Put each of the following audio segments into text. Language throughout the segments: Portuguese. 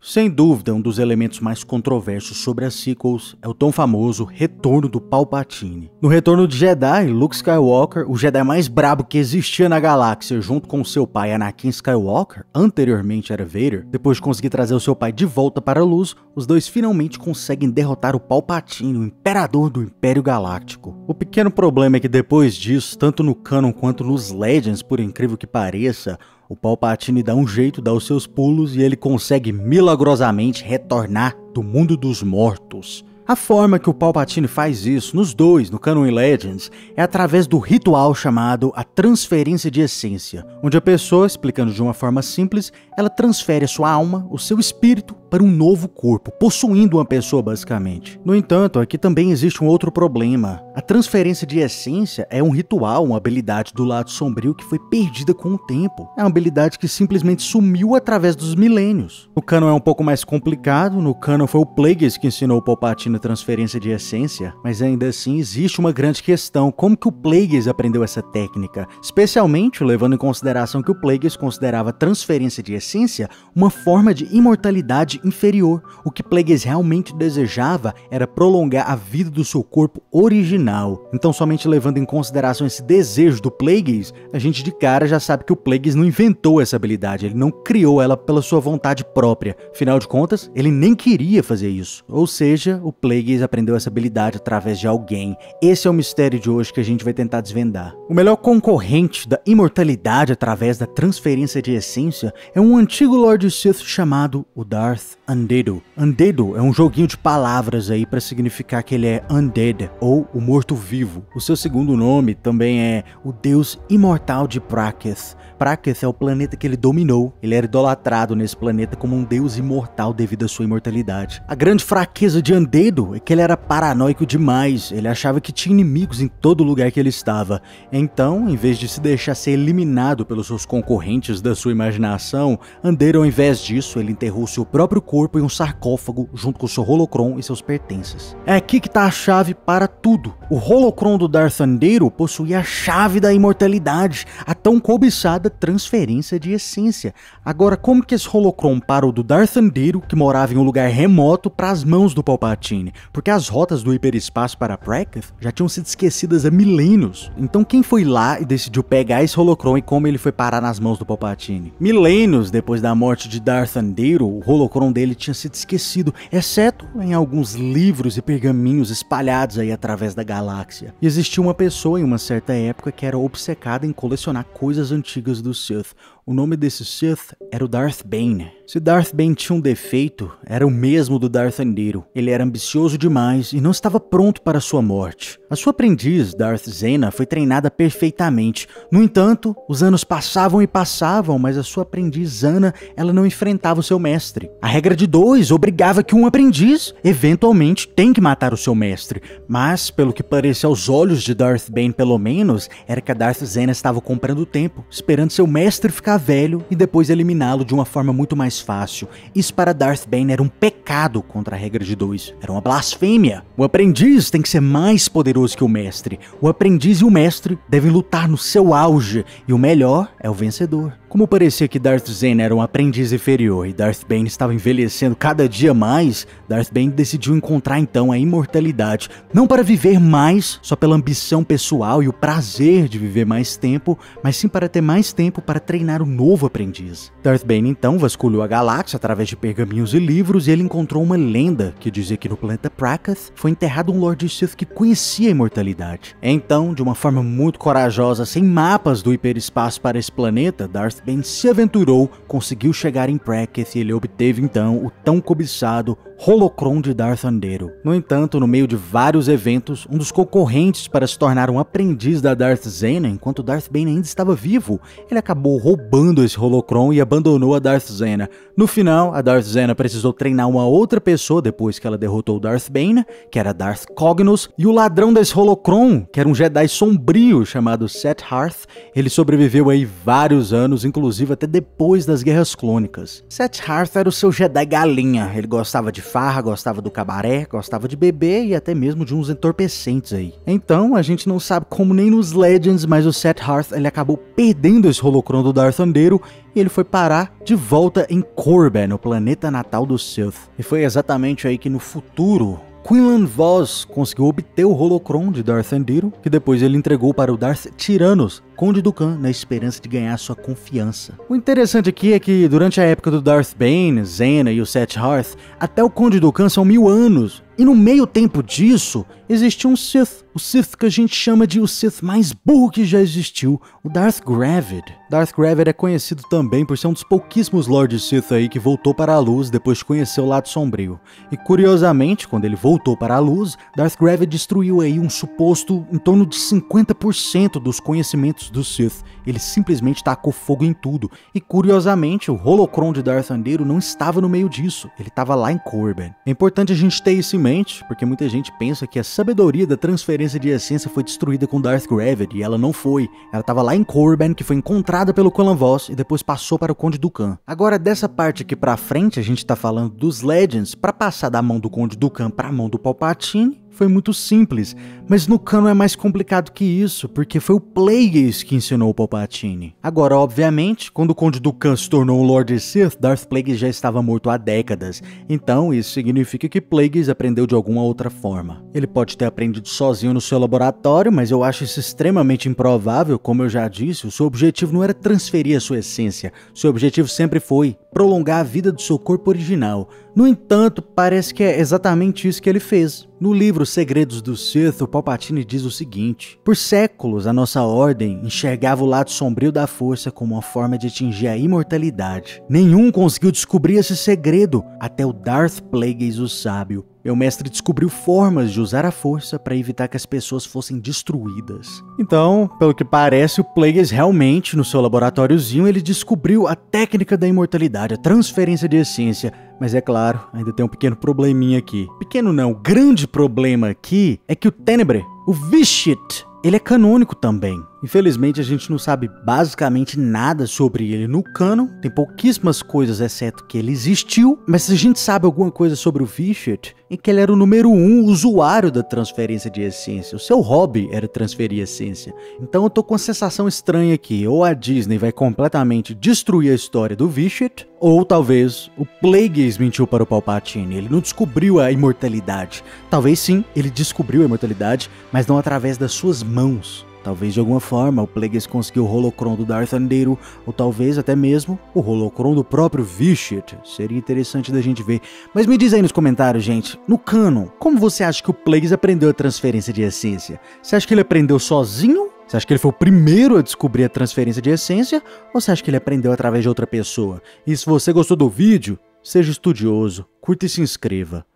Sem dúvida, um dos elementos mais controversos sobre as sequels é o tão famoso Retorno do Palpatine. No Retorno de Jedi, Luke Skywalker, o Jedi mais brabo que existia na galáxia, junto com seu pai Anakin Skywalker, anteriormente era Vader, depois de conseguir trazer o seu pai de volta para a luz, os dois finalmente conseguem derrotar o Palpatine, o imperador do Império Galáctico. O pequeno problema é que depois disso, tanto no canon quanto nos Legends, por incrível que pareça, o Palpatine dá um jeito, dá os seus pulos e ele consegue milagrosamente retornar do mundo dos mortos. A forma que o Palpatine faz isso, nos dois, no Canon e Legends, é através do ritual chamado a transferência de essência, onde a pessoa, explicando de uma forma simples, ela transfere a sua alma, o seu espírito, para um novo corpo, possuindo uma pessoa basicamente. No entanto, aqui também existe um outro problema. A transferência de essência é um ritual, uma habilidade do lado sombrio que foi perdida com o tempo. É uma habilidade que simplesmente sumiu através dos milênios. No Canon é um pouco mais complicado, no Canon foi o Plagueis que ensinou o Palpatine a transferência de essência, mas ainda assim existe uma grande questão, como que o Plagueis aprendeu essa técnica? Especialmente levando em consideração que o Plagueis considerava a transferência de essência uma forma de imortalidade inferior. O que Plagueis realmente desejava era prolongar a vida do seu corpo original. Então, somente levando em consideração esse desejo do Plagueis, a gente de cara já sabe que o Plagueis não inventou essa habilidade, ele não criou ela pela sua vontade própria. Afinal de contas, ele nem queria fazer isso. Ou seja, o Plagueis aprendeu essa habilidade através de alguém. Esse é o mistério de hoje que a gente vai tentar desvendar. O melhor concorrente da imortalidade através da transferência de essência é um antigo Lord Sith chamado o Darth Undead. Undead é um joguinho de palavras aí para significar que ele é undead, ou o morto-vivo. O seu segundo nome também é o deus imortal de Praketh. Praketh é o planeta que ele dominou. Ele era idolatrado nesse planeta como um deus imortal devido à sua imortalidade. A grande fraqueza de Undead é que ele era paranoico demais. Ele achava que tinha inimigos em todo lugar que ele estava. Então, em vez de se deixar ser eliminado pelos seus concorrentes da sua imaginação, Undead, ao invés disso, ele enterrou seu próprio corpo em um sarcófago junto com seu holocron e seus pertences. É aqui que está a chave para tudo. O holocron do Darth Undead possuía a chave da imortalidade, a tão cobiçada transferência de essência. Agora, como que esse holocron parou do Darth Undead, que morava em um lugar remoto, para as mãos do Palpatine? Porque as rotas do hiperespaço para Praketh já tinham sido esquecidas há milênios. Então quem foi lá e decidiu pegar esse holocron e como ele foi parar nas mãos do Palpatine? Milênios depois da morte de Darth Undead, o holocron dele tinha sido esquecido, exceto em alguns livros e pergaminhos espalhados aí através da galáxia. E existia uma pessoa em uma certa época que era obcecada em colecionar coisas antigas do Sith. O nome desse Sith era o Darth Bane. Se Darth Bane tinha um defeito, era o mesmo do Darth Undead. Ele era ambicioso demais e não estava pronto para sua morte. A sua aprendiz, Darth Zena, foi treinada perfeitamente. No entanto, os anos passavam e passavam, mas a sua aprendiz Ana, ela não enfrentava o seu mestre. A regra de 2 obrigava que um aprendiz, eventualmente, tem que matar o seu mestre. Mas, pelo que parecia aos olhos de Darth Bane, pelo menos, era que a Darth Zena estava comprando tempo, esperando seu mestre ficar velho e depois eliminá-lo de uma forma muito mais fácil. Isso para Darth Bane era um pecado contra a regra de 2. Era uma blasfêmia. O aprendiz tem que ser mais poderoso que o mestre. O aprendiz e o mestre devem lutar no seu auge. E o melhor é o vencedor. Como parecia que Darth Zena era um aprendiz inferior e Darth Bane estava envelhecendo cada dia mais, Darth Bane decidiu encontrar então a imortalidade. Não para viver mais, só pela ambição pessoal e o prazer de viver mais tempo, mas sim para ter mais tempo para treinar um novo aprendiz. Darth Bane então vasculhou a galáxia através de pergaminhos e livros e ele encontrou uma lenda que dizia que no planeta Praketh foi enterrado um Lord Sith que conhecia a imortalidade. Então, de uma forma muito corajosa, sem mapas do hiperespaço para esse planeta, Darth Bane se aventurou, conseguiu chegar em Praketh e ele obteve então o tão cobiçado holocron de Darth Undead. No entanto, no meio de vários eventos, um dos concorrentes para se tornar um aprendiz da Darth Zena, enquanto Darth Bane ainda estava vivo, ele acabou roubando esse holocron e abandonou a Darth Zena. No final, a Darth Zena precisou treinar uma outra pessoa depois que ela derrotou o Darth Bane, que era Darth Cognos, e o ladrão desse holocron, que era um Jedi sombrio chamado Set Hearth, ele sobreviveu aí vários anos, inclusive até depois das Guerras Clônicas. Set Hearth era o seu Jedi galinha, ele gostava de farra, gostava do cabaré, gostava de beber e até mesmo de uns entorpecentes aí. Então, a gente não sabe como nem nos Legends, mas o Seth Harth ele acabou perdendo esse holocron do Darth Vader e ele foi parar de volta em Korben, o planeta natal do Sith. E foi exatamente aí que no futuro Quinlan Vos conseguiu obter o holocron de Darth Vader, que depois ele entregou para o Darth Tyrannus, Conde Dooku, na esperança de ganhar sua confiança. O interessante aqui é que durante a época do Darth Bane, Zena e o Seth Harth, até o Conde Dooku são 1000 anos. E no meio tempo disso, existia um Sith. O Sith que a gente chama de o Sith mais burro que já existiu, o Darth Gravid. Darth Gravid é conhecido também por ser um dos pouquíssimos Lords Sith aí que voltou para a luz depois de conhecer o lado sombrio. E curiosamente, quando ele voltou para a luz, Darth Gravid destruiu aí um suposto em torno de 50% dos conhecimentos do Sith. Ele simplesmente tacou fogo em tudo. E curiosamente, o holocron de Darth Vader não estava no meio disso. Ele estava lá em Korben. É importante a gente ter isso em mente, porque muita gente pensa que a sabedoria da transferência de essência foi destruída com Darth Gravid, e ela não foi. Ela estava lá em Korben, que foi encontrada pelo Quinlan Vos e depois passou para o Conde Dooku. Agora, dessa parte aqui pra frente, a gente tá falando dos Legends, para passar da mão do Conde Dooku para a mão do Palpatine, foi muito simples, mas no canon é mais complicado que isso, porque foi o Plagueis que ensinou o Palpatine. Agora, obviamente, quando o Conde Dooku se tornou um Lord Sith, Darth Plagueis já estava morto há décadas, então isso significa que Plagueis aprendeu de alguma outra forma. Ele pode ter aprendido sozinho no seu laboratório, mas eu acho isso extremamente improvável. Como eu já disse, o seu objetivo não era transferir a sua essência, seu objetivo sempre foi prolongar a vida do seu corpo original. No entanto, parece que é exatamente isso que ele fez. No livro Segredos do Sith, o Palpatine diz o seguinte: por séculos, a nossa ordem enxergava o lado sombrio da força como uma forma de atingir a imortalidade. Nenhum conseguiu descobrir esse segredo, até o Darth Plagueis o Sábio. Meu mestre descobriu formas de usar a força para evitar que as pessoas fossem destruídas. Então, pelo que parece, o Plagueis realmente, no seu laboratóriozinho, ele descobriu a técnica da imortalidade, a transferência de essência. Mas é claro, ainda tem um pequeno probleminha aqui. Pequeno não, o grande problema aqui é que o Tenebrae, o Vishit, ele é canônico também. Infelizmente a gente não sabe basicamente nada sobre ele no canon, tem pouquíssimas coisas exceto que ele existiu, mas a gente sabe alguma coisa sobre o Vishit, é que ele era o número 1 usuário da transferência de essência, o seu hobby era transferir essência. Então eu tô com uma sensação estranha aqui, ou a Disney vai completamente destruir a história do Vishit, ou talvez o Plagueis mentiu para o Palpatine, ele não descobriu a imortalidade. Talvez sim, ele descobriu a imortalidade, mas não através das suas mãos. Talvez de alguma forma o Plagueis conseguiu o holocron do Darth Vader, ou talvez até mesmo o holocron do próprio Vishit. Seria interessante da gente ver. Mas me diz aí nos comentários, gente, no canon, como você acha que o Plagueis aprendeu a transferência de essência? Você acha que ele aprendeu sozinho? Você acha que ele foi o primeiro a descobrir a transferência de essência? Ou você acha que ele aprendeu através de outra pessoa? E se você gostou do vídeo, seja estudioso, curta e se inscreva.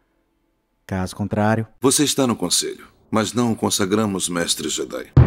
Caso contrário... Você está no conselho, mas não o consagramos mestre Jedi.